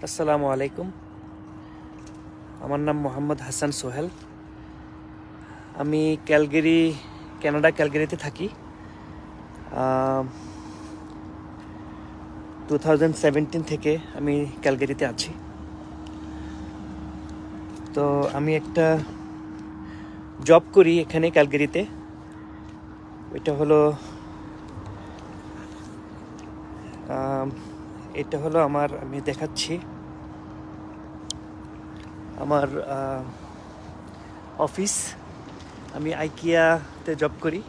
আসসালামু আলাইকুম। আমার নাম মোহাম্মদ হাসান সোহেল। আমি ক্যানাডাতে থাকি। 2017 থেকে আমি ক্যালগেরিতে আছি। তো আমি একটা জব করি এখানে ক্যালগেরিতে। এটা হলো আমি দেখাচ্ছি আমার অফিস। আমি আইকিয়াতে জব করি।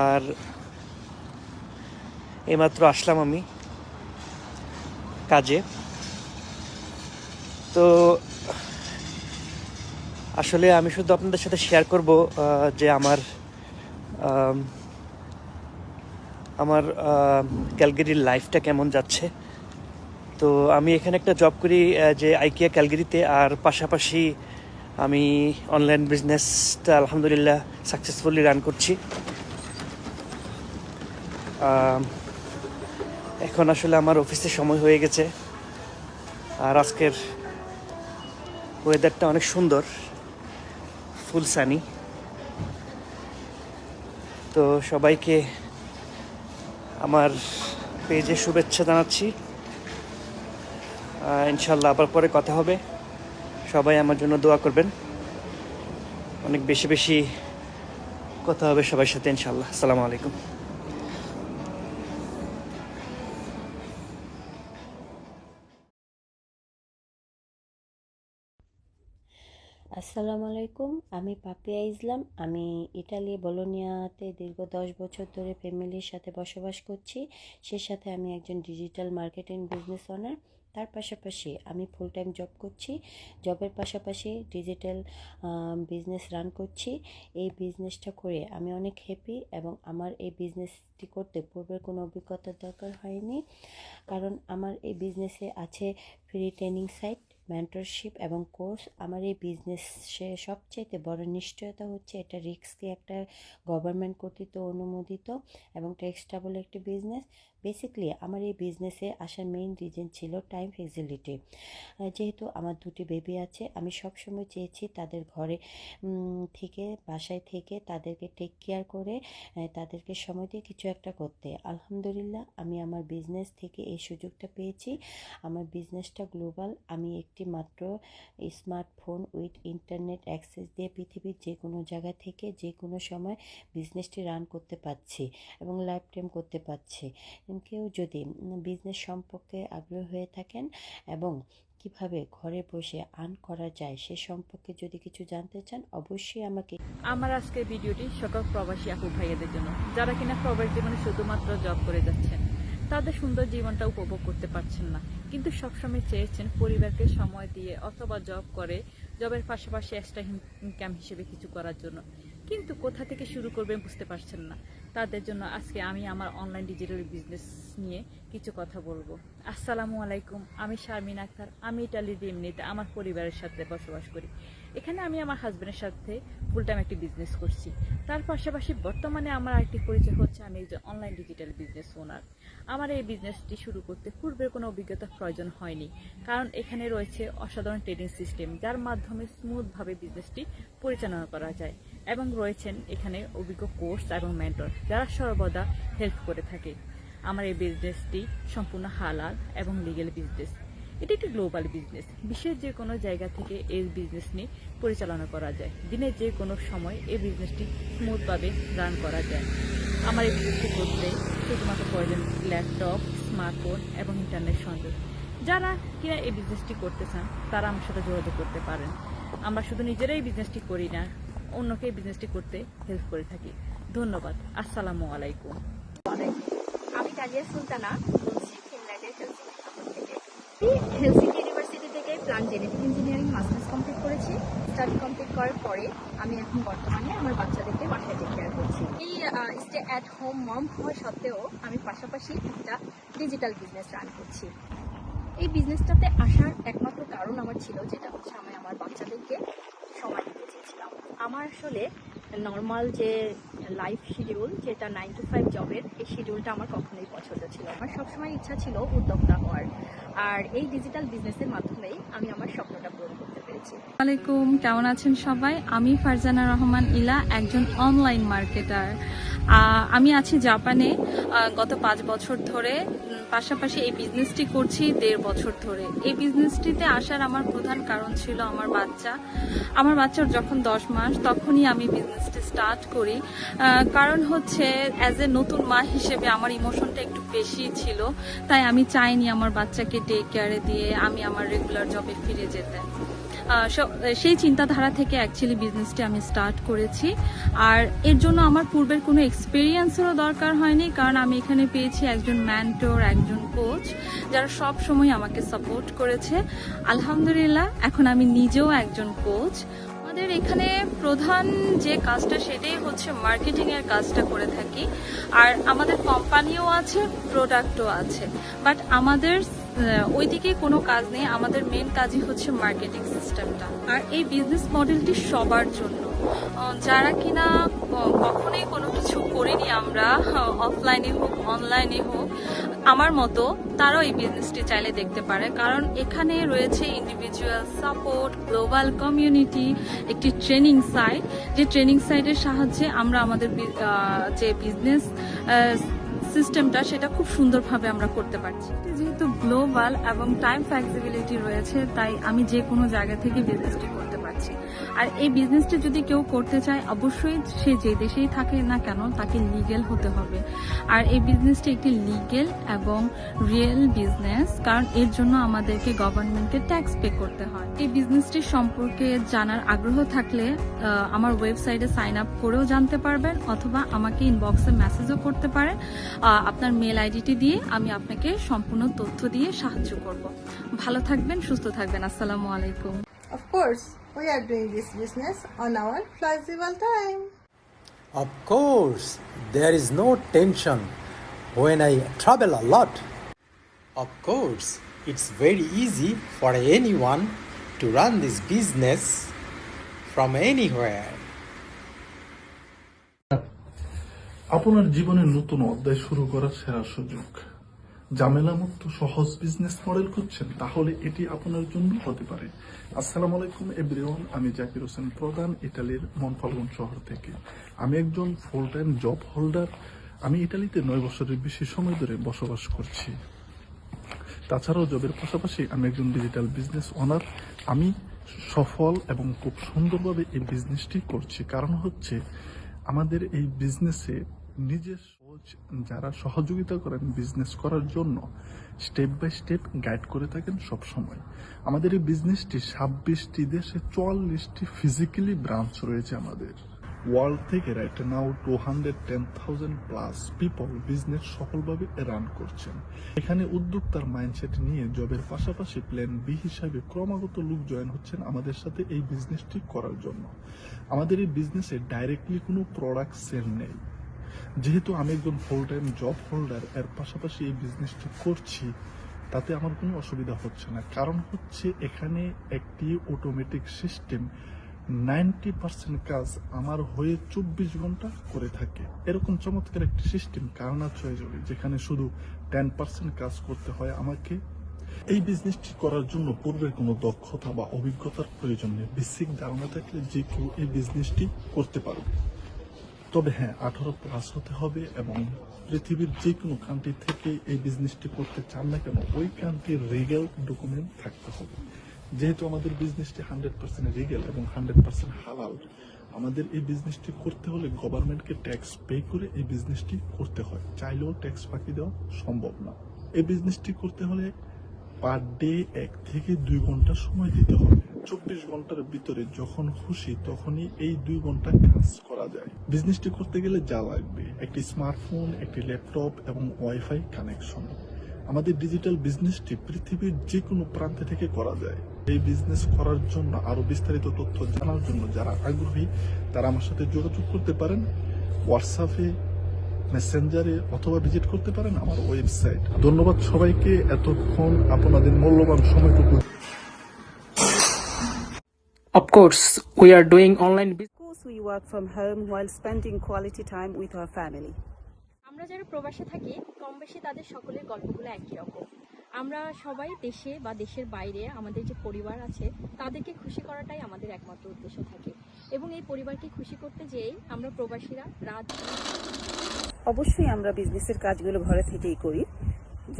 আর এইমাত্র আসলাম আমি কাজে। তো আসলে আমি শুধু আপনাদের সাথে শেয়ার করব যে আমার ক্যালগেরির লাইফটা কেমন যাচ্ছে। তো আমি এখানে একটা জব করি যে আইকিয়া ক্যালগেরিতে, আর পাশাপাশি আমি অনলাইন বিজনেসটা আলহামদুলিল্লাহ সাকসেসফুলি রান করছি। এখন আসলে আমার অফিসের সময় হয়ে গেছে, আর আজকের ওয়েদারটা অনেক সুন্দর, ফুল সানি। তো সবাইকে আমার পেজে শুভেচ্ছা জানাচ্ছি। ইনশাল্লাহ আবার পরে কথা হবে। সবাই আমার জন্য দোয়া করবেন। অনেক বেশি বেশি কথা হবে সবার সাথে ইনশাল্লাহ। আসসালামু আলাইকুম। আসসালামু আলাইকুম। আমি পাপিয়া ইসলাম। আমি ইটালি বলোনিয়াতে দীর্ঘ 10 বছর ধরে ফ্যামিলির সাথে বসবাস করছি। সে সাথে আমি একজন ডিজিটাল মার্কেটিং বিজনেস ওনার। তার পাশাপাশি আমি ফুল টাইম জব করছি। জবের পাশাপাশি ডিজিটাল বিজনেস রান করছি। এই বিজনেসটা করে আমি অনেক হ্যাপি, এবং আমার এই বিজনেসটি করতে পূর্বের কোনো অভিজ্ঞতার দরকার হয়নি, কারণ আমার এই বিজনেসে আছে ফ্রি ট্রেনিং সাইট, মেন্টরশিপ এবং কোর্স। আমার এই বিজনেসে সবচেয়ে বড় নিশ্চয়তা হচ্ছে এটা রিস্কি একটা গভর্নমেন্ট কর্তৃক অনুমোদিত এবং ট্যাক্সেবল একটি বিজনেস। বেসিক্যালি আমার এই বিজনেসে আসার মেইন রিজন ছিল টাইম ফ্লেক্সিবিলিটি। যেহেতু আমার দুটি বেবি আছে, আমি সবসময় চেয়েছি তাদের ঘরে থেকে, বাসায় থেকে তাদেরকে টেক কেয়ার করে তাদেরকে সময় দিয়ে কিছু একটা করতে। আলহামদুলিল্লাহ আমি আমার বিজনেস থেকে এই সুযোগটা পেয়েছি। আমার বিজনেসটা গ্লোবাল। আমি একটি মাত্র স্মার্টফোন উইথ ইন্টারনেট অ্যাক্সেস দিয়ে পৃথিবীর যে কোনো জায়গা থেকে যে কোনো সময় বিজনেসটি রান করতে পারছি এবং লাইফ টাইম করতে পারছি। কেউ যদি বিজনেস সম্পর্কে আগ্রহী হয়ে থাকেন এবং কিভাবে ঘরে বসে আর্ন করা যায় সে সম্পর্কে যদি কিছু জানতে চান, অবশ্যই আমাকে। আমার আজকের ভিডিওটি সকল প্রবাসী আপু ভাইয়াদের জন্য, যারা কিনা প্রবাস জীবনে শুধুমাত্র জব করে যাচ্ছেন, তাদের সুন্দর জীবনটা উপভোগ করতে পারছেন না, কিন্তু সবসময় চেয়েছেন পরিবারকে সময় দিয়ে অথবা জব করে জবের পাশাপাশি এক্সট্রা ইনকাম হিসেবে কিছু করার জন্য, কিন্তু কোথা থেকে শুরু করবেন বুঝতে পারছেন না। তাদের জন্য আজকে আমি আমার অনলাইন ডিজিটাল বিজনেস নিয়ে কিছু কথা বলবো। আসসালামু আলাইকুম, আমি শারমিন আক্তার। আমি ইটালির রিমনিতে আমার পরিবারের সাথে বসবাস করি। এখানে আমি আমার হাজব্যান্ডের সাথে ফুল টাইম একটি বিজনেস করছি। তার পাশাপাশি বর্তমানে আমার আরেকটি পরিচয় হচ্ছে আমি একজন অনলাইন ডিজিটাল বিজনেস ওনার। আমার এই বিজনেসটি শুরু করতে পূর্বের কোনো অভিজ্ঞতার প্রয়োজন হয়নি, কারণ এখানে রয়েছে অসাধারণ ট্রেডিং সিস্টেম, যার মাধ্যমে স্মুথভাবে বিজনেসটি পরিচালনা করা যায়, এবং রয়েছেন এখানে অভিজ্ঞ কোর্স এবং মেন্টর, যারা সর্বদা হেল্প করে থাকে। আমার এই বিজনেসটি সম্পূর্ণ হালাল এবং লিগ্যাল বিজনেস। এটি একটি গ্লোবাল বিজনেস। বিশ্বের যে কোনো জায়গা থেকে এই বিজনেস নিয়ে পরিচালনা করা যায়। দিনের যে কোনো সময় এই বিজনেসটি স্মুথভাবে রান করা যায়। আমার এই বিজনেসটি করতে শুধুমাত্র প্রয়োজন ল্যাপটপ, স্মার্টফোন এবং ইন্টারনেট সংযোগ। যারা কিনা এই বিজনেসটি করতে চান তারা আমার সাথে যোগাযোগ করতে পারেন। আমরা শুধু নিজেরাই বিজনেসটি করি না, অন্যকে এই বিজনেসটি করতে হেল্প করে থাকি। ধন্যবাদ। আসসালামু আলাইকুম। আমি তাজিয়া সুলতানা বলছি, ফিনল্যান্ডের হেলসিঙ্কি শহর থেকে। হেলসিঙ্কি ইউনিভার্সিটি থেকে plant genetic engineering masters complete করেছি। স্টাডি কমপ্লিট করার পরে আমি এখন বর্তমানে আমার বাচ্চাদেরকে বাসায় টেক কেয়ার করছি। এই স্টে অ্যাট হোম মম হওয়া সত্ত্বেও আমি পাশাপাশি একটা ডিজিটাল বিজনেস রান করছি। এই বিজনেসটাতে আসার একমাত্র কারণ আমার ছিল, যেটা হচ্ছে আমি আমার বাচ্চাদেরকে সময় দিতে চেয়েছিলাম। আমার আসলে নর্মাল যে লাইফ শিডিউল, যেটা 9 to 5 জবের, এই শিডিউলটা আমার কখনোই পছন্দ ছিল না। আমার সবসময় ইচ্ছা ছিল উদ্যোক্তা হওয়ার, আর এই ডিজিটাল বিজনেসের মাধ্যমেই আমি আমার স্বপ্নটা পূরণ করতে পেরেছি। আসসালামাইকুম, কেমন আছেন সবাই? আমি ফারজানা রহমান ইলা, একজন অনলাইন মার্কেটার। আমি আছি জাপানে গত 5 বছর ধরে। পাশাপাশি এই বিজনেসটি করছি 1.5 বছর ধরে। এই বিজনেসটিতে আসার আমার প্রধান কারণ ছিল আমার বাচ্চার যখন 10 মাস, তখনই আমি বিজনেসটি স্টার্ট করি। কারণ হচ্ছে অ্যাজ এ নতুন মা হিসেবে আমার ইমোশনটা একটু বেশি ছিল, তাই আমি চাইনি আমার বাচ্চাকে টেক কেয়ারে দিয়ে আমি আমার রেগুলার জবে ফিরে যেতে। সেই চিন্তাধারা থেকে অ্যাকচুয়ালি বিজনেসটি আমি স্টার্ট করেছি। আর এর জন্য আমার পূর্বের কোনো এক্সপিরিয়েন্সেরও দরকার হয়নি, কারণ আমি এখানে পেয়েছি একজন মেন্টর, একজন কোচ, যারা সব সময় আমাকে সাপোর্ট করেছে। আলহামদুলিল্লাহ, এখন আমি নিজেও একজন কোচ। আমাদের এখানে প্রধান যে কাজটা সেটাই হচ্ছে মার্কেটিং এর কাজটা করে থাকি। আর আমাদের কোম্পানিও আছে, প্রোডাক্টও আছে, বাট আমাদের ওইদিকে কোনো কাজ নেই। আমাদের মেন কাজই হচ্ছে মার্কেটিং সিস্টেমটা। আর এই বিজনেস মডেলটি সবার জন্য, যারা কিনা কখনোই কোনো কিছু করিনি আমরা, অফলাইনে হোক অনলাইনে হোক, আমার মতো তারাও এই বিজনেসটি চাইলে দেখতে পারে। কারণ এখানে রয়েছে ইন্ডিভিজুয়াল সাপোর্ট, গ্লোবাল কমিউনিটি, একটি ট্রেনিং সাইট, যে ট্রেনিং সাইটের সাহায্যে আমরা আমাদের যে বিজনেস সিস্টেমটা সেটা খুব সুন্দরভাবে আমরা করতে পারছি। যেহেতু গ্লোবাল এবং টাইম ফ্লেক্সিবিলিটি রয়েছে, তাই আমি যে কোনো জায়গা থেকে বিজনেসটি করতে পারছি। আর এই বিজনেসটি যদি কেউ করতে চায়, অবশ্যই সে যে দেশেই থাকে না কেন তাকে লিগেল হতে হবে। আর এই বিজনেসটি একটি লিগেল এবং রিয়েল বিজনেস, কারণ এর জন্য আমাদেরকে গভর্নমেন্টকে ট্যাক্স পে করতে হয়। এই বিজনেসটির সম্পর্কে জানার আগ্রহ থাকলে আমার ওয়েবসাইটে সাইন আপ করেও জানতে পারবেন, অথবা আমাকে ইনবক্সে মেসেজও করতে পারেন। আপনার মেল আইডিটি দিয়ে আমি আপনাকে সম্পূর্ণ তথ্য দিয়ে সাহায্য করব। ভালো থাকবেন, সুস্থ থাকবেন। আসসালামু আলাইকুম। Of course, we are doing this business on our flexible time. Of course, there is no tension when I travel a lot. Of course, it's very easy for anyone to run this business from anywhere. আপনার জীবনের নতুন অধ্যায় শুরু করার সেরা সুযোগ। ঝামেলামুক্ত সহজ business model খুঁজছেন? তাহলে এটি আপনার জন্য হতে পারে। আসসালামু আলাইকুম এভরিওয়ান, আমি জাকির হোসেন প্রধান, ইটালির মনফালগুন শহর থেকে। আমি একজন ফুল টাইম জব হোল্ডার। আমি ইটালিতে 9 বছরের বেশি সময় ধরে বসবাস করছি। তাছাড়াও জবের পাশাপাশি আমি একজন ডিজিটাল বিজনেস ওনার। আমি সফল এবং খুব সুন্দরভাবে এই বিজনেসটি করছি। কারণ হচ্ছে আমাদের এই বিজনেসে নিজের যারা সহযোগিতা করেন বিজনেস করার জন্য, স্টেপ বাই স্টেপ গাইড করে থাকেন সব সময়। আমাদের এই বিজনেসটি 26টি দেশে 44টি ফিজিক্যালি ব্রাঞ্চ রয়েছে আমাদের। ওয়ার্ল্ড থেকে right now 210,000 plus people business সফলভাবে রান করছেন। এখানে উদ্যোক্তার মাইন্ডসেট নিয়ে জবের পাশাপাশি প্ল্যান বি হিসাবে ক্রমাগত লোক জয়েন হচ্ছেন আমাদের সাথে এই বিজনেসটি করার জন্য। আমাদের এই বিজনেসে ডাইরেক্টলি কোনো প্রোডাক্ট সেল নেই। যেহেতু আমি একজন ফুল টাইম জব হোল্ডার, এর পাশাপাশি এই বিজনেসটি করছি, তাতে আমার কোনো অসুবিধা হচ্ছে না। কারণ হচ্ছে এখানে একটি অটোমেটিক সিস্টেম 90% কাজ আমার হয়ে 24 ঘন্টা করে থাকে। এরকম চমৎকার একটি সিস্টেম কারণ আছে, যেখানে শুধু 10% কাজ করতে হয় আমাকে। এই বিজনেসটি করার জন্য পূর্বের কোনো দক্ষতা বা অভিজ্ঞতার প্রয়োজন নেই। বেসিক ধারণা থাকলে যে কেউ এই বিজনেসটি করতে পারবে। তবে হ্যাঁ, 18 প্লাস হতে হবে এবং পৃথিবীর যে কোনো কান্ট্রি থেকে এই বিজনেসটি করতে চান না কেন, ওই কান্ট্রির রিগেল ডকুমেন্ট থাকতে হবে। যেহেতু আমাদের বিজনেসটি 100% রিগেল এবং 100% হালাল, আমাদের এই বিজনেসটি করতে হলে গভর্নমেন্টকে ট্যাক্স পে করে এই বিজনেসটি করতে হয়। চাইলেও ট্যাক্স ফাঁকি দেওয়া সম্ভব না। এই বিজনেসটি করতে হলে পার ডে 1 থেকে 2 ঘন্টা সময় দিতে হবে। 24 ঘন্টার ভিতরে যখন খুশি তখনই এই 2 ঘন্টা কাজ করা যায়। বিজনেসটি করতে গেলে যা লাগবে: একটি স্মার্টফোন, একটি ল্যাপটপ এবং ওয়াইফাই কানেকশন। আমাদের ডিজিটাল বিজনেসটি পৃথিবীর যে কোনো প্রান্তে থেকে করা যায়। এই বিজনেস করার জন্য আরো বিস্তারিত তথ্য জানার জন্য যারা আগ্রহী তারা আমার সাথে যোগাযোগ করতে পারেন হোয়াটসঅ্যাপে, মেসেঞ্জারে, অথবা ভিজিট করতে পারেন আমার ওয়েবসাইট। ধন্যবাদ সবাইকে এতক্ষণ আপনাদের মূল্যবান সময়টুকু। Of course, we are doing online business. Of course, we work from home while spending quality time with our family. আমরা যারা প্রবাসে থাকি কম বেশি তাদের সকলের গল্পগুলো একই রকম। আমরা সবাই দেশে বা দেশের বাইরে আমাদের যে পরিবার আছে তাদেরকে খুশি করাটাই আমাদের একমাত্র উদ্দেশ্য থাকে, এবং এই পরিবারকে খুশি করতে যেয়েই আমরা প্রবাসীরা রাত অবশ্যই আমরা বিজনেসের কাজগুলো ঘরে থেকেই করি,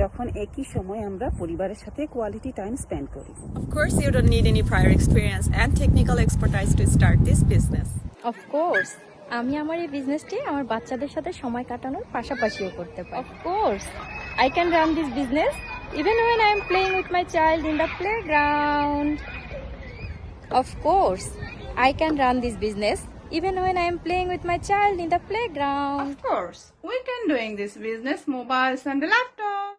যখন একই সময় আমরা পরিবারের সাথে কোয়ালিটি টাইম স্পেন্ড করি। Of course, you don't need any prior experience and technical expertise to start this business. Of course আমি আমার এই বিজনেসটি আমার বাচ্চাদের সাথে সময় কাটানোর পাশাপাশিও করতে পারি। Of course I can run this business even when I am playing with my child in the playground. Of course I can run this business even when I am playing with my child in the playground. Of course, we can doing this business mobiles and the laptop.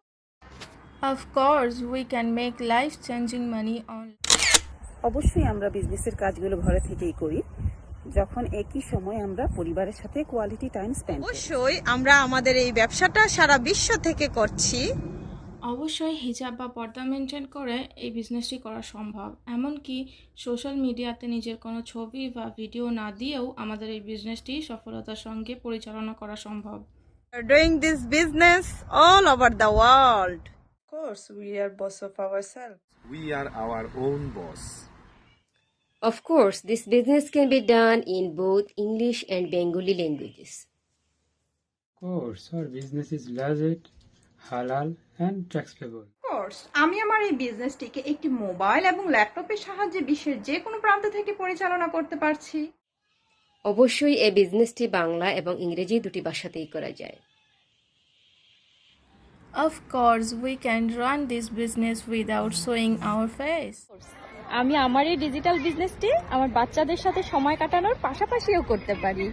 Of course, we can make life-changing money on. অবশ্যই আমরা বিজনেসের কাজগুলো ঘরে থেকেই করি, যখন একই সময় আমরা পরিবারের সাথে কোয়ালিটি টাইম স্পেন্ড করি। অবশ্যই আমরা আমাদের এই ব্যবসাটা সারা বিশ্ব থেকে করছি। অবশ্যই হিজাব বা পর্দা মেনটেন করে এই বিজনেসটি করা সম্ভব। এমনকি সোশ্যাল মিডিয়াতে নিজের কোনো ছবি বা ভিডিও না দিয়েও আমাদের এই বিজনেসটি সফলতার সঙ্গে পরিচালনা করা সম্ভব। We're doing this business all over the world. Of course, we are boss of ourselves. We are our own boss. Of course, this business can be done in both English and Bengali languages. Of course, our business is legit, halal and taxable. Of course, আমি আমার এই বিজনেসটিকে একটি mobile এবং ল্যাপটপের সাহায্যে বিশ্বের যে কোনো প্রান্ত থেকে পরিচালনা করতে পারছি। অবশ্যই এই বিজনেসটি বাংলা এবং ইংরেজি দুটি ভাষাতেই করা যায়। Of course, we can run this business without showing our face. আমি আমার এই ডিজিটাল বিজনেসটি আমার বাচ্চাদের সাথে সময় কাটানোর পাশাপাশিও করতে পারি।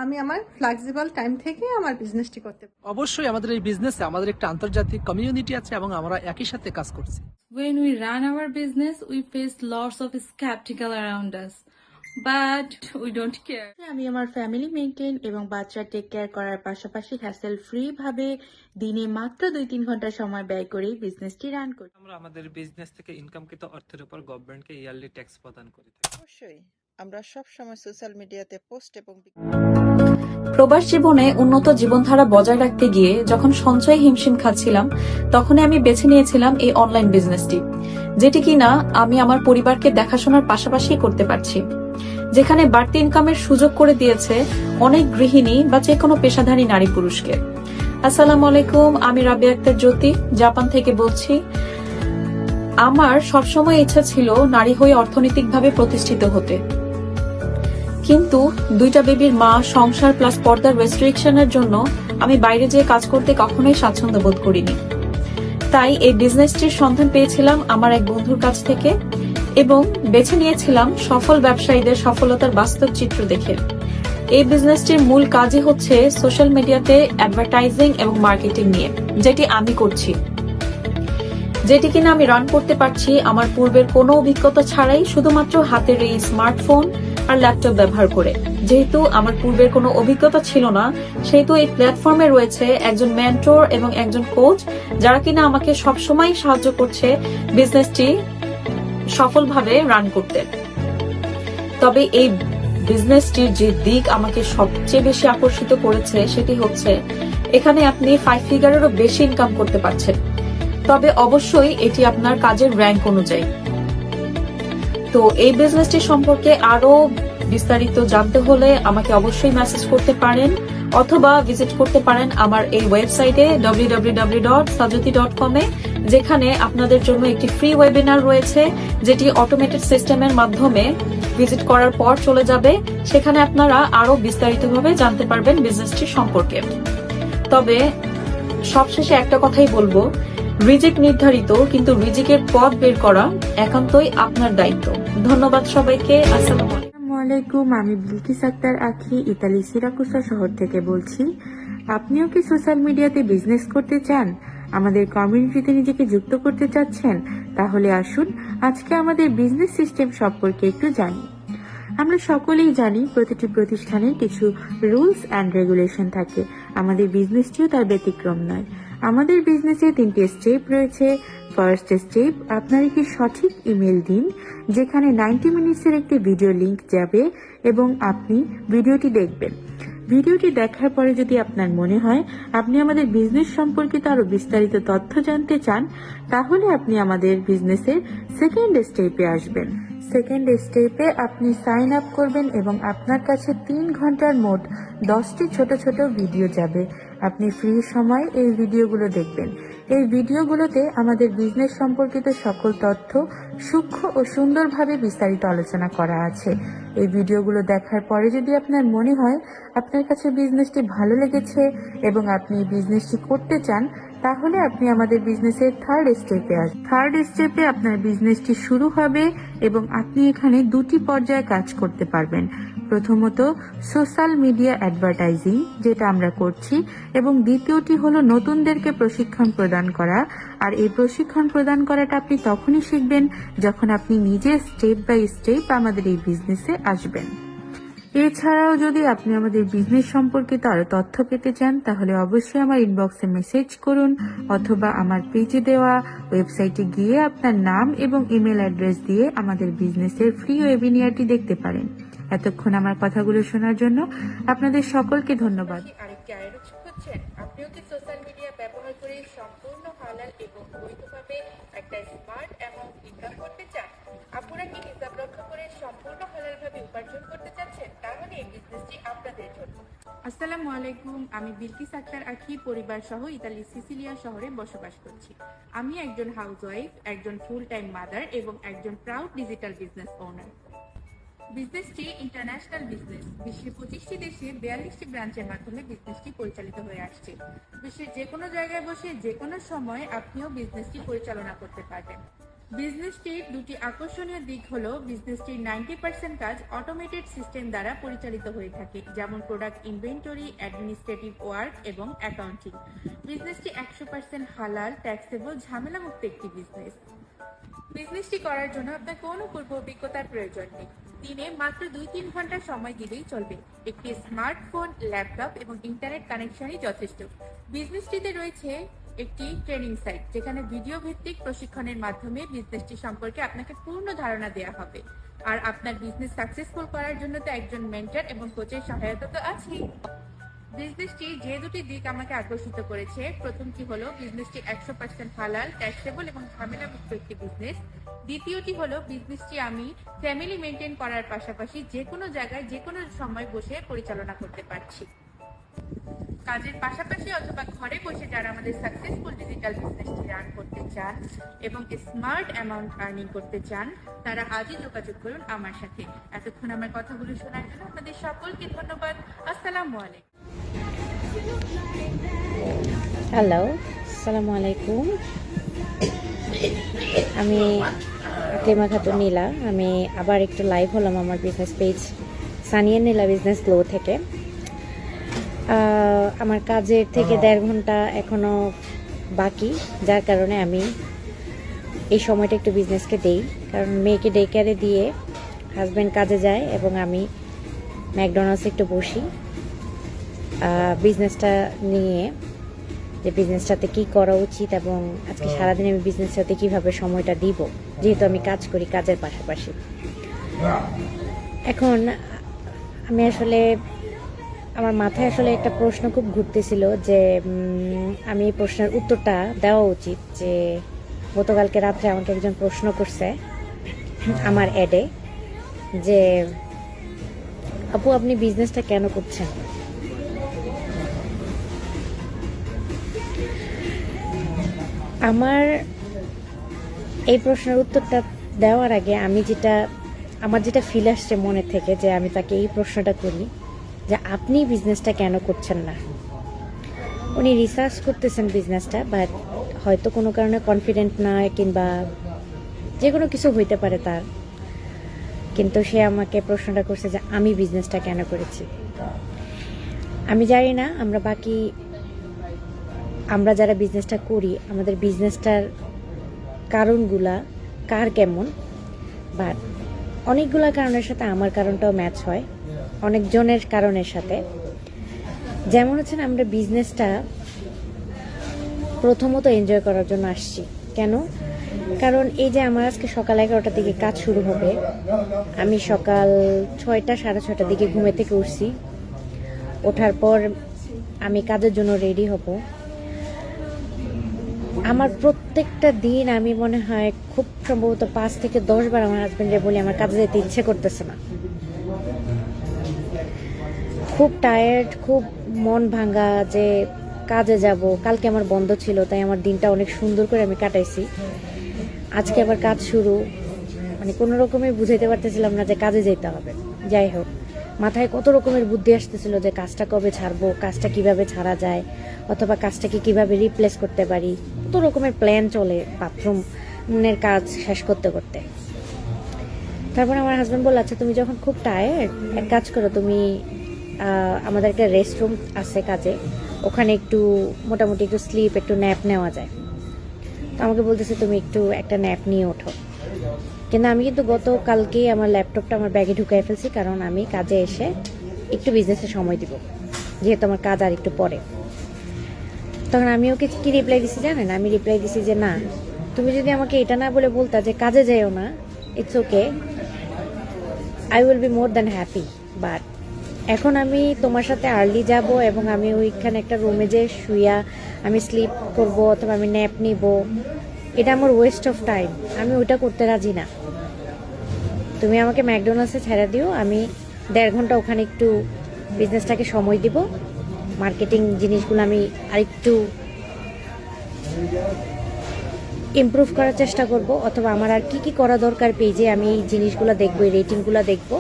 আমি আমার ফ্লেক্সিবল টাইম থেকে আমার বিজনেসটি করতে পারি। অবশ্যই আমাদের এই বিজনেসে আমাদের একটা আন্তর্জাতিক কমিউনিটি আছে এবং আমরা একই সাথে কাজ করছি। When we run our business, we face lots of skeptical around us, but we don't care. আমি আমার ফ্যামিলি মেইনটেইন এবং বাচ্চা টেক কেয়ার করার পাশাপাশি হ্যাসেল ফ্রি ভাবে দিনে মাত্র 2-3 ঘন্টা সময় ব্যয় করে বিজনেসটি রান করি। আমরা আমাদের বিজনেস থেকে ইনকামকৃত অর্থের উপর গভর্নমেন্টকে ইয়ারলি ট্যাক্স প্রদান করি। অবশ্যই আমরা সব সময় সোশ্যাল মিডিয়াতে পোস্ট এবং প্রবাস জীবনে উন্নত জীবনধারা বজায় রাখতে গিয়ে যখন সঞ্চয় হিমশিম খাচ্ছিলাম, তখনই আমি বেছে নিয়েছিলাম এই অনলাইন বিজনেসটি, যেটি কিনা আমি আমার পরিবারকে দেখাশোনার পাশাপাশি করতে পারছি, যেখানে বাড়তি ইনকামের সুযোগ করে দিয়েছে অনেক গৃহিণী বা যে কোনো পেশাধারী নারী পুরুষকে। আসসালামু আলাইকুম, আমি রাবিয়া আক্তার জ্যোতি জাপান থেকে বলছি। আমার সবসময় ইচ্ছা ছিল নারী হয়ে অর্থনৈতিকভাবে প্রতিষ্ঠিত হতে, কিন্তু 2টা বেবির মা, সংসার প্লাস পর্দার রেস্ট্রিকশনের জন্য আমি বাইরে যেয়ে কাজ করতে কখনোই স্বাচ্ছন্দ্য বোধ করিনি। তাই এই বিজনেসটির সন্ধান পেয়েছিলাম আমার এক বন্ধুর কাছ থেকে এবং বেছে নিয়েছিলাম সফল ব্যবসায়ীদের সফলতার বাস্তব চিত্র দেখে। এই বিজনেসটির মূল কাজই হচ্ছে সোশ্যাল মিডিয়াতে অ্যাডভার্টাইজিং এবং মার্কেটিং নিয়ে, যেটি আমি করছি, যেটি কিনা আমি রান করতে পারছি আমার পূর্বের কোনো অভিজ্ঞতা ছাড়াই, শুধুমাত্র হাতের এই স্মার্টফোন আর ল্যাপটপ ব্যবহার করে। যেহেতু আমার পূর্বের কোনো অভিজ্ঞতা ছিল না, সেহেতু এই প্ল্যাটফর্মে রয়েছে একজন মেন্টর এবং একজন কোচ, যারা কিনা আমাকে সবসময় সাহায্য করছে বিজনেসটি সফলভাবে রান করতে। তবে এই বিজনেসটির যে দিক আমাকে সবচেয়ে বেশি আকর্ষিত করেছে সেটি হচ্ছে এখানে আপনি 5 ফিগারেরও বেশি ইনকাম করতে পারছেন, তবে অবশ্যই এটি আপনার কাজের র্যাঙ্ক অনুযায়ী। তো এই বিজনেসটি সম্পর্কে আরো বিস্তারিত জানতে হলে আমাকে অবশ্যই মেসেজ করতে পারেন অথবা ভিজিট করতে পারেন আমার এই ওয়েবসাইটে www.sajoti.com এ, যেখানে আপনাদের জন্য একটি ফ্রি ওয়েবিনার রয়েছে, যেটি অটোমেটেড সিস্টেমের মাধ্যমে ভিজিট করার পর চলে যাবে। সেখানে আপনারা আরো বিস্তারিতভাবে জানতে পারবেন বিজনেসটি সম্পর্কে। তবে সবশেষে একটা কথাই বলবো, রিজিক নির্ধারিত, কিন্তু রিজিকের পথ বের করা একান্তই আপনার দায়িত্ব। ধন্যবাদ সবাইকে। আসসালামু আলাইকুম, আমি বিলকিস আক্তার আখি ইতালি সিরাকুসা শহর থেকে বলছি। আপনিও কি সোশ্যাল মিডিয়াতে বিজনেস করতে চান, আমাদের কমিউনিটিতে নিজেকে যুক্ত করতে চাচ্ছেন? তাহলে আসুন আজকে আমাদের বিজনেস সিস্টেম সম্পর্কে একটু জানি। আমরা সকলেই জানি প্রতিটি প্রতিষ্ঠানের কিছু রুলস অ্যান্ড রেগুলেশন থাকে, আমাদের বিজনেসটিও তার ব্যতিক্রম নয়। আমাদের বিজনেসে 3টি স্টেপ রয়েছে। ফার্স্ট স্টেপ, আপনার একটি সঠিক ইমেল দিন যেখানে 90 মিনিটসের একটি ভিডিও লিংক যাবে এবং আপনি ভিডিওটি দেখবেন। ভিডিওটি দেখার পরে যদি আপনার মনে হয় আপনি আমাদের বিজনেস সম্পর্কিত আরো বিস্তারিত তথ্য জানতে চান, তাহলে আপনি আমাদের বিজনেসের সেকেন্ড স্টেপে আসবেন। সেকেন্ড স্টেপে আপনি সাইন আপ করবেন এবং আপনার কাছে 3 ঘন্টার মোট 10টি ছোট ছোট ভিডিও যাবে। আপনি ফ্রি সময় এই ভিডিওগুলো দেখবেন। এই ভিডিওগুলোতে আমাদের বিজনেস সম্পর্কিত সকল তথ্য সূক্ষ্ম ও সুন্দরভাবে বিস্তারিত আলোচনা করা আছে। এই ভিডিওগুলো দেখার পরে যদি আপনার মনে হয় আপনার কাছে বিজনেসটি ভালো লেগেছে এবং আপনি এই বিজনেসটি করতে চান, তাহলে আপনি আমাদের বিজনেসের থার্ড স্টেপে আসবেন। থার্ড স্টেপে আপনার বিজনেসটি শুরু হবে এবং আপনি এখানে 2টি পর্যায়ে কাজ করতে পারবেন। প্রথমত সোশ্যাল মিডিয়া অ্যাডভার্টাইজিং, যেটা আমরা করছি, এবং দ্বিতীয়টি হলো নতুনদেরকে প্রশিক্ষণ প্রদান করা। আর এই প্রশিক্ষণ প্রদান করাটা আপনি তখনই শিখবেন যখন আপনি নিজে স্টেপ বাই স্টেপ আমাদের এই বিজনেসে আসবেন। এছাড়াও যদি আপনি আমাদের বিজনেস সম্পর্কিত আরো তথ্য পেতে চান, তাহলে অবশ্যই আমার ইনবক্সে মেসেজ করুন অথবা আমার পেজে দেওয়া ওয়েবসাইটে গিয়ে আপনার নাম এবং ইমেল অ্যাড্রেস দিয়ে আমাদের বিজনেসের ফ্রি ওয়েবিনারটি দেখতে পারেন। এতক্ষণ আমার কথাগুলো শোনার জন্য আপনাদের সকলকে ধন্যবাদ। আরেকটি আয়োজক হচ্ছেন, আপনিও কি সোশ্যাল মিডিয়া ব্যবহার করে সম্পূর্ণ হালাল এবং বৈধভাবে একটা স্মার্ট অ্যামাউন্ট ইনকাম করতে চান? আপনারা কি হিসাব রক্ষা করে সম্পূর্ণ হালালভাবে উপার্জন করতে চাচ্ছেন? তাহলে এই বিজনেসটি আপনাদের জন্য। আসসালামু আলাইকুম, আমি বিলকিস আক্তার আখি পরিবার সহ ইতালি সিসিলিয়া শহরে বসবাস করছি। আমি একজন হাউসওয়াইফ, একজন ফুল টাইম মাদার এবং একজন প্রাউড ডিজিটাল বিজনেস ওনার। বিজনেসটি ইন্টারন্যাশনাল বিজনেস। বিশ্বের 25টি দেশে 42টি ব্রাঞ্চের মাধ্যমে বিজনেসটি পরিচালিত হয়ে আসছে। বিশ্বের যে কোনো জায়গায় বসে যে কোনো সময় আপনিও বিজনেসটি পরিচালনা করতে পারবেন। বিজনেসটির 2টি আকর্ষণীয় দিক হলো, বিজনেসটির 90% কাজ অটোমেটেড সিস্টেম দ্বারা পরিচালিত হয়ে থাকে, যেমন প্রোডাক্ট ইনভেন্টরি, অ্যাডমিনিস্ট্রেটিভ ওয়ার্ক এবং অ্যাকাউন্টিং। বিজনেসটি 100% হালাল, ট্যাক্সেবল, ঝামেলামুক্ত একটি বিজনেস। বিজনেসটি করার জন্য আপনার কোনো পূর্ব অভিজ্ঞতার প্রয়োজন নেই। দিনে মাত্র 2-3 ঘন্টা সময় দিলেই চলবে। একটি স্মার্টফোন, ল্যাপটপ এবং ইন্টারনেট কানেকশনই যথেষ্ট। বিজনেসটিতে রয়েছে একটি ট্রেনিং সাইট, যেখানে ভিডিও ভিত্তিক প্রশিক্ষণের মাধ্যমে বিজনেসটি সম্পর্কে আপনাকে পূর্ণ ধারণা দেওয়া হবে। আর আপনার বিজনেস সাকসেসফুল করার জন্য তো একজন মেন্টর এবং কোচের সহায়তা তো আছেই। বিজনেসটি যে 2টি দিক আমাকে আকর্ষিত করেছে, প্রথমটি হলো বিজনেসটি 100% হালাল, ট্যাক্সেবল এবং ঝামেলামুক্ত একটি বিজনেস। দ্বিতীয়টি হলো বিজনেসটি আমি ফ্যামিলি মেনটেন করার পাশাপাশি যে কোনো জায়গায় যে কোনো সময় বসে পরিচালনা করতে পারছি। কাজের পাশাপাশি অথবা ঘরে বসে যারা আমাদের সাকসেসফুল ডিজিটাল বিজনেসটি রান করতে চান এবং স্মার্ট অ্যামাউন্ট আর্নিং করতে চান, তারা আজই যোগাযোগ করুন আমার সাথে। এতক্ষণ আমার কথাগুলো শোনার জন্য আপনাদের সকলকে ধন্যবাদ। আসসালামু আলাইকুম। হ্যালো, আসসালামু আলাইকুম। আমি আকলিমা খাতুন নীলা। আমি আবার একটু লাইভ হলাম আমার বিজনেস পেজ সানিয়া নীলা বিজনেস গ্লো থেকে। আমার কাজের থেকে 1.5 ঘন্টা এখনও বাকি, যার কারণে আমি এই সময়টা একটু বিজনেসকে দেই। কারণ মেয়েকে ডে কেয়ারে দিয়ে হাজব্যান্ড কাজে যায় এবং আমি ম্যাকডোনাল্ডসে একটু বসি বিজনেসটা নিয়ে, যে বিজনেসটাতে কী করা উচিত এবং আজকে সারাদিন আমি বিজনেসটাতে কীভাবে সময়টা দিব, যেহেতু আমি কাজ করি কাজের পাশাপাশি। এখন আমি আসলে আমার মাথায় আসলে একটা প্রশ্ন খুব ঘুরতেছিল যে আমি এই প্রশ্নের উত্তরটা দেওয়া উচিত। যে গতকালকে রাত্রে আমাকে একজন প্রশ্ন করছে আমার অ্যাডে যে আপু আপনি বিজনেসটা কেন করছেন? আমার এই প্রশ্নের উত্তরটা দেওয়ার আগে আমার যেটা ফিল আসছে মনে থেকে, যে আমি তাকে এই প্রশ্নটা করি যে আপনি বিজনেসটা কেন করছেন না। উনি রিসার্চ করতেছেন বিজনেসটা, বাট হয়তো কোনো কারণে কনফিডেন্ট না, কিংবা যে কোনো কিছু হইতে পারে তার, কিন্তু সে আমাকে প্রশ্নটা করছে যে আমি বিজনেসটা কেন করেছি। আমি জানি না আমরা যারা বিজনেসটা করি আমাদের বিজনেসটার কারণগুলা কার কেমন, বাট অনেকগুলা কারণের সাথে আমার কারণটাও ম্যাচ হয় অনেকজনের কারণের সাথে। যেমন হচ্ছে আমরা বিজনেসটা প্রথমত এনজয় করার জন্য আসছি। কেন? কারণ এই যে আমার আজকে সকাল 11টার দিকে কাজ শুরু হবে, আমি সকাল 6টা 6:30টার দিকে ঘুমে থেকে উঠছি। ওঠার পর আমি কাজের জন্য রেডি হব। আমার প্রত্যেকটা দিন আমি মনে হয় খুব সম্ভবত 5 থেকে 10 বার আমার হাজবেন্ডে বলি আমার কাজে যেতে ইচ্ছে করতেছে না, খুব টায়ার্ড, খুব মন ভাঙা যে কাজে যাব। কালকে আমার বন্ধ ছিল, তাই আমার দিনটা অনেক সুন্দর করে আমি কাটাইছি। আজকে আবার কাজ শুরু, মানে কোনো রকমে বুঝাইতে পারতেছিলাম না যে কাজে যেতে হবে। যাই হোক, মাথায় কত রকমের বুদ্ধি আসতেছিল যে কাজটা কবে ছাড়বো, কাজটা কিভাবে ছাড়া যায়, অথবা কাজটাকে কিভাবে রিপ্লেস করতে পারি। কত রকমের প্ল্যান চলে বাথরুমের কাজ শেষ করতে করতে। তারপর আমার হাজব্যান্ড বলল, আচ্ছা তুমি যখন খুব টায়ার্ড, এক কাজ করো, তুমি আমাদের একটা রেস্টরুম আছে কাজে, ওখানে একটু মোটামুটি একটু স্লিপ, একটু ন্যাপ নেওয়া যায়। তো আমাকে বলতেছে তুমি একটু একটা ন্যাপ নিয়ে ওঠো। কিন্তু আমি কিন্তু গতকালকেই আমার ল্যাপটপটা আমার ব্যাগে ঢুকাই ফেলছি, কারণ আমি কাজে এসে একটু বিজনেসে সময় দিব, যেহেতু আমার কাজ আর একটু পরে। তখন আমি ওকে কি রিপ্লাই দিছি জানেন? আমি রিপ্লাই দিছি যে না, তুমি যদি আমাকে এটা না বলে বলতা যে কাজে যাইও না, it's okay, I will be more than happy, but এখন আমি তোমার সাথে আর্লি যাব এবং আমি ওইখানে একটা রুমে যে শুইয়া আমি স্লিপ করব অথবা আমি ন্যাপ নিব, এটা আমার ওয়েস্ট অফ টাইম, আমি ওইটা করতে রাজি না। তুমি আমাকে ম্যাকডোনাল্ডসে ছেড়ে দিও, আমি 1.5 ঘন্টা ওখানে একটু বিজনেসটাকে সময় দিব, মার্কেটিং জিনিসগুলো আমি আরেকটু ইমপ্রুভ করার চেষ্টা করব, অথবা আমার আর কি কি করা দরকার পেজে আমি এই জিনিসগুলো দেখবো, এই রেটিংগুলো দেখব,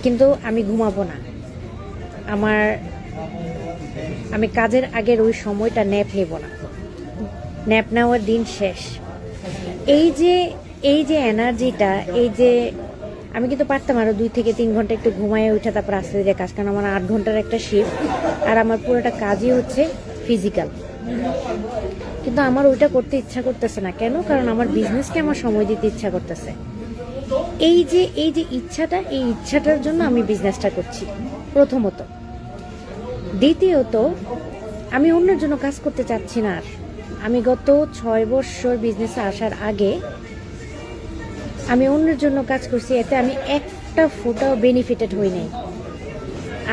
কিন্তু আমি ঘুমাবো না। আমি কাজের আগের ওই সময়টা ন্যাপ নেব না, ন্যাপ নেওয়ার দিন শেষ। এই যে এনার্জিটা, এই যে আমি কিন্তু পারতাম আরো 2 থেকে 3 ঘন্টা একটু ঘুমায় উঠে তারপর আস্তে ধীরে কাজ, কারণ আমার 8 ঘন্টার একটা শিফট আর আমার পুরোটা কাজই হচ্ছে ফিজিক্যাল। কিন্তু আমার ওইটা করতে ইচ্ছা করতেছে না। কেন? কারণ আমার বিজনেসকে আমার সময় দিতে ইচ্ছা করতেছে। এই যে ইচ্ছাটা, এই ইচ্ছাটার জন্য আমি বিজনেসটা করছি প্রথমত। দ্বিতীয়ত, আমি অন্যের জন্য কাজ করতে চাচ্ছি না আর। আমি গত 6 বছর বিজনেসে আসার আগে আমি অন্যের জন্য কাজ করছি, এতে আমি একটা ফোটাও বেনিফিটেড হই নাই।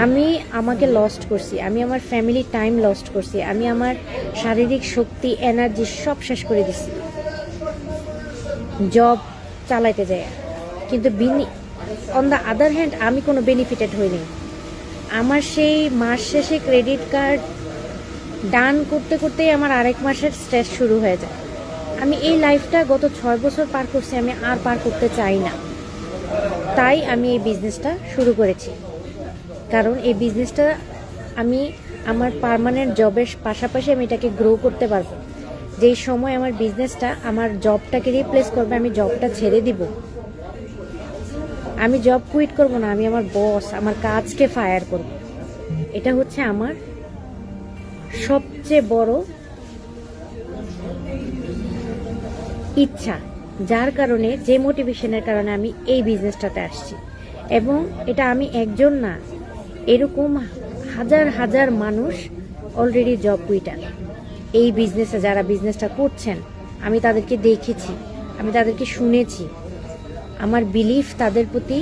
আমি আমাকে লস্ট করছি, আমি আমার ফ্যামিলি টাইম লস্ট করছি, আমি আমার শারীরিক শক্তি, এনার্জি সব শেষ করে দিছি জব চালাইতে যায়। কিন্তু অন দ্য আদার হ্যান্ড আমি কোনো বেনিফিটেড হই নাই। আমার সেই মাস শেষে ক্রেডিট কার্ড ডান করতে করতেই আমার আরেক মাসের স্ট্রেস শুরু হয়ে যায়। আমি এই লাইফটা গত 6 বছর পার করছি, আমি আর পার করতে চাই না। তাই আমি এই বিজনেসটা শুরু করেছি, কারণ এই বিজনেসটা আমি আমার পার্মানেন্ট জবের পাশাপাশি আমি এটাকে গ্রো করতে পারবো। যেই সময় আমার বিজনেসটা আমার জবটাকে রিপ্লেস করবে, আমি জবটা ছেড়ে দিব। আমি জব কুইট করব না, আমি আমার বস, আমার কাজকে ফায়ার করব। এটা হচ্ছে আমার সবচেয়ে বড় ইচ্ছা, যার কারণে, যে মোটিভেশনের কারণে আমি এই বিজনেসটাতে আসছি। এবং এটা আমি একজন না, এরকম হাজার হাজার মানুষ অলরেডি জব কুইটার। এই বিজনেসে যারা বিজনেসটা করছেন, আমি তাদেরকে দেখেছি, আমি তাদেরকে শুনেছি। আমার বিলিফ তাদের প্রতি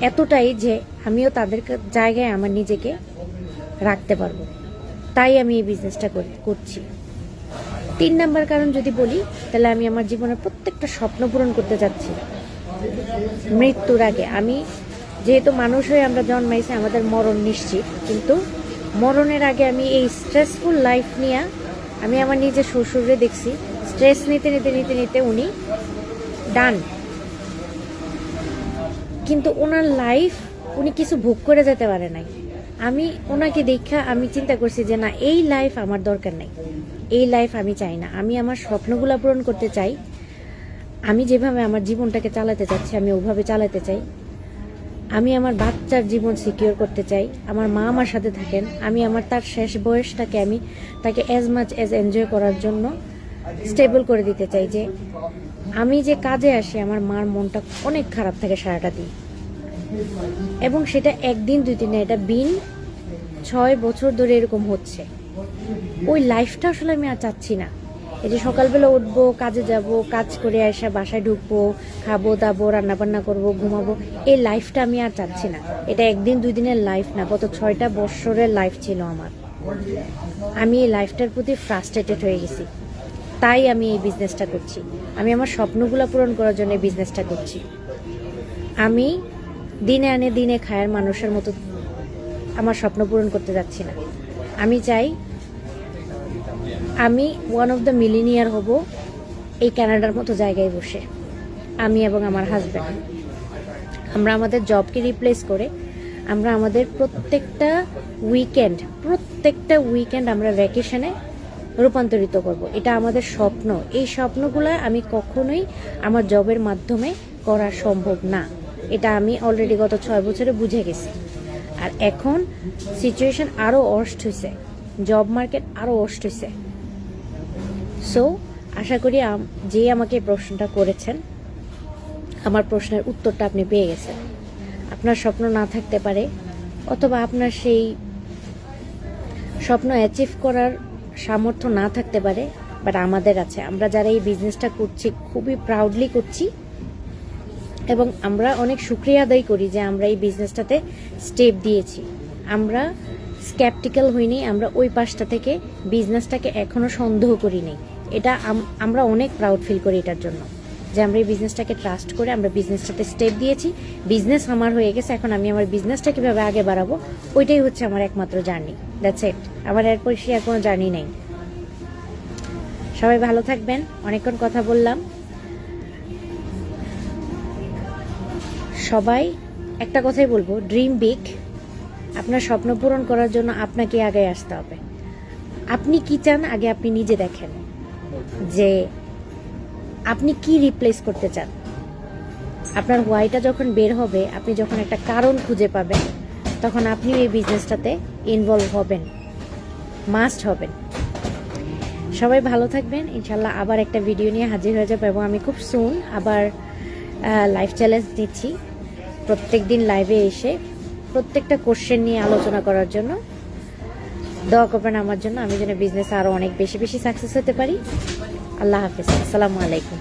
এতটাই যে আমিও তাদের জায়গায় আমার নিজেকে রাখতে পারবো। তাই আমি এই বিজনেসটা করছি। 3 নাম্বার কারণ যদি বলি, তাহলে আমি আমার জীবনের প্রত্যেকটা স্বপ্ন পূরণ করতে যাচ্ছি মৃত্যুর আগে। আমি যেহেতু মানুষ হয়ে আমরা জন্মাইছি, আমাদের মরণ নিশ্চিত, কিন্তু মরণের আগে আমি এই স্ট্রেসফুল লাইফ নিয়ে আমি আমার নিজের শ্বশুরে দেখছি স্ট্রেস নিতে নিতে নিতে নিতে উনি ডান, কিন্তু ওনার লাইফ উনি কিছু ভোগ করে যেতে পারে নাই। আমি ওনাকে দেখা আমি চিন্তা করছি যে না, এই লাইফ আমার দরকার নেই, এই লাইফ আমি চাই না। আমি আমার স্বপ্নগুলো পূরণ করতে চাই। আমি যেভাবে আমার জীবনটাকে চালাতে চাচ্ছি আমি ওভাবে চালাতে চাই। আমি আমার বাচ্চার জীবন সিকিউর করতে চাই। আমার মা আমার সাথে থাকেন, আমি তার শেষ বয়সটাকে আমি তাকে অ্যাজ মাচ অ্যাজ এনজয় করার জন্য স্টেবল করে দিতে চাই। যে আমি যে কাজে আসি, আমার মার মনটা অনেক খারাপ থাকে সারাটা দিন, এবং সেটা 1 দিন 2 দিন না, এটা 6 বছর ধরে এরকম হচ্ছে। ওই লাইফটা আসলে আমি আর চাচ্ছি না। এই যে সকালবেলা উঠবো, কাজে যাব, কাজ করে এসে বাসায় ঢুকবো, খাবো দাবো, রান্নাবান্না করবো, ঘুমাবো, এই লাইফটা আমি আর চাচ্ছি না। এটা একদিন দুই দিনের লাইফ না, গত 6টা বছরের লাইফ ছিল আমার। আমি এই লাইফটার প্রতি ফ্রাস্ট্রেটেড হয়ে গেছি, তাই আমি এই বিজনেসটা করছি। আমি আমার স্বপ্নগুলো পূরণ করার জন্য এই বিজনেসটা করছি। আমি দিনে আনে দিনে খায়ের মানুষের মতো আমার স্বপ্ন পূরণ করতে যাচ্ছি না। আমি চাই আমি ওয়ান অফ দ্য মিলিনিয়ার হব এই কানাডার মতো জায়গায় বসে। আমি এবং আমার হাজব্যান্ড আমরা আমাদের জবকে রিপ্লেস করে আমরা আমাদের প্রত্যেকটা উইকেন্ড আমরা ভ্যাকেশনে রূপান্তরিত করব। এটা আমাদের স্বপ্ন। এই স্বপ্নগুলো আমি কখনোই আমার জবের মাধ্যমে করা সম্ভব না। এটা আমি অলরেডি গত 6 বছরে বুঝে গেছি। আর এখন সিচুয়েশন আরও ওয়ার্স্ট হয়েছে, জব মার্কেট আরও ওয়ার্স্ট হয়েছে। সো আশা করি যে আমাকে এই প্রশ্নটা করেছেন, আমার প্রশ্নের উত্তরটা আপনি পেয়ে গেছেন। আপনার স্বপ্ন না থাকতে পারে, অথবা আপনার সেই স্বপ্ন অ্যাচিভ করার সামর্থ্য না থাকতে পারে, বাট আমাদের আছে। আমরা যারা এই বিজনেসটা করছি খুবই প্রাউডলি করছি এবং আমরা অনেক শুকরিয়া আদায় করি যে আমরা এই বিজনেসটাতে স্টেপ দিয়েছি। আমরা স্ক্যাপটিক্যাল হইনি, আমরা ওই পাশটা থেকে বিজনেসটাকে এখনো সন্দেহ করিনি। এটা আমরা অনেক প্রাউড ফিল করি এটার জন্য যে আমরা এই বিজনেসটাকে ট্রাস্ট করে আমরা বিজনেসটাতে স্টেপ দিয়েছি। বিজনেস আমার হয়ে গেছে, এখন আমি আমার বিজনেসটা কীভাবে আগে বাড়াবো ওইটাই হচ্ছে আমার একমাত্র জার্নি। That's it. আমার এরপর সে আর কোনো জার্নি নেই। সবাই ভালো থাকবেন। অনেকক্ষণ কথা বললাম। সবাই একটা কথাই বলবো, ড্রিম বিগ। আপনার স্বপ্ন পূরণ করার জন্য আপনাকে আগে আসতে হবে। আপনি কি চান আগে আপনি নিজে দেখেন যে আপনি কি রিপ্লেস করতে চান। আপনার হোয়াইটা যখন বের হবে, আপনি যখন একটা কারণ খুঁজে পাবেন, তখন আপনি এই বিজনেসটাতে ইনভলভ হবেন, মাস্ট হবেন। সবাই ভালো থাকবেন। ইনশাল্লাহ আবার একটা ভিডিও নিয়ে হাজির হয়ে যাবো এবং আমি খুব সুন আবার লাইভ চ্যালেঞ্জ দিচ্ছি। প্রত্যেক দিন লাইভে এসে প্রত্যেকটা কোশ্চেন নিয়ে আলোচনা করার জন্য দোয়া করবেন আমার জন্য, আমি যেন বিজনেসে আরও অনেক বেশি সাকসেস হতে পারি। আল্লাহ হাফিজ। আসসালামু আলাইকুম।